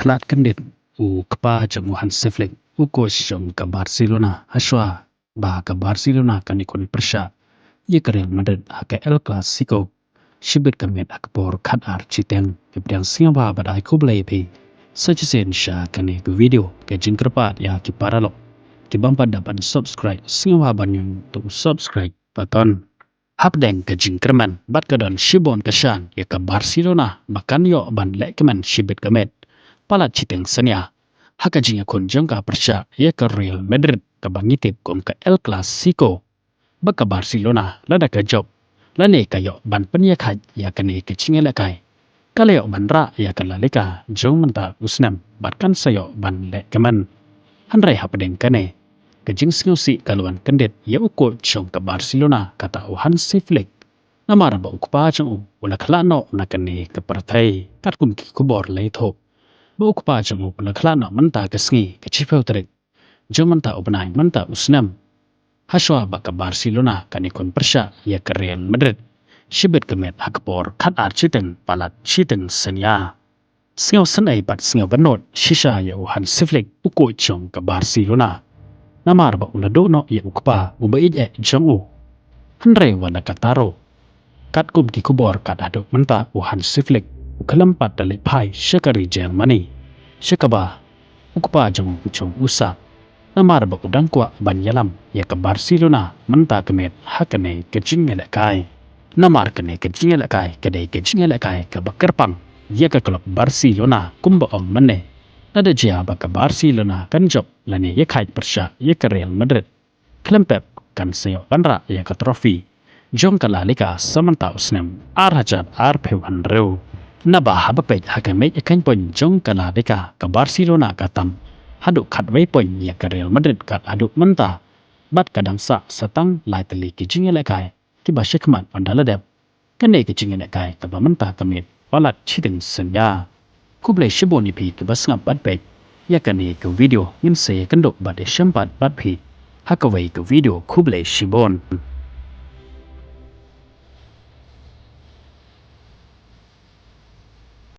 Klat Kendit Kepa Jamu Hansi Flick Coach ke Barcelona Haswa Bah ke Barcelona kan ikon Persha Ye ke Real Madrid ke El Clasico Shibit Kamet Akbor Qatar Citeng Kepiang Singapura Badai Kublai Pi Sajisen Sha Kane ke video ke jingkerpat ya ki paralok ki bampa dapat subscribe Singapura Banyun tu subscribe button Habdeng ke jingkerman bat kedon Shibon Keshan ya ke Barcelona bahkan yo ban lekman Shibit Kamet Palat Citeng Senia Haka jinga kunjung ka Persha ya ke Real Madrid ke bangitip kom ke El Clasico baka Barcelona lada ke job lane kayo ban penyakai ya kene ke cingelakai kaleo ban ra ya ke lalika jong menta usnam batkan sayo ban lekman Handrai hapdeng kane ke jing si kaluan kendit ya uko chong ke Barcelona kata Hansi Flick namara ba ukpa jong wala klano nakane ke partai katkum ki kubor leithop Bukpa jamu pula kelana menta kesngi ke Cipau terik. Jom menta upnai menta usnam. Haswa baka Barcelona kan ikon Persha ya ke Real Madrid. Shibit kemet hakpor Qatar Citeng palat Citeng Senia. Singau senai bat singau benot shisha ya Hansi Flick uko chong ke Barcelona. Namar ba ulado no ya ukpa ubaid jong u. Handrai wala kataro. Katkum di kubor kat aduk menta Hansi Flick. Kelempat dari pai syakari Germany. Syakaba, ukpa jong ucong usak. Namar ba udang kuak ban yalam ya ke Barcelona menta kemet hakane ke jingelakai. Namar kene ke jingelakai kedai ke jingelakai ke bakerpang ya ke klub Barcelona kumba om mene. Nada jia ba ke Barcelona kan job lani ya kait Persha ya ke Real Madrid. Kelempep kan seyo banra ya ke trofi. Jong kalalika samanta usnem arhajar arpewan reu. Naba habapet hakamet ikan pun jong kalalika ke Barcelona katam. Haduk katway pun ya ke Real Madrid kat haduk menta. Bat kadang sa setang lai teli ki jingelakai. Tiba syekmat pandaladep. Kene ki jingelakai taba menta kamit. Palat Citeng Senia. Kublai shiboni pi ke basngap bat pek. Ya kene ke video ngin saya kenduk bat syempat bat pi. Hakaway ke video kublai shibon.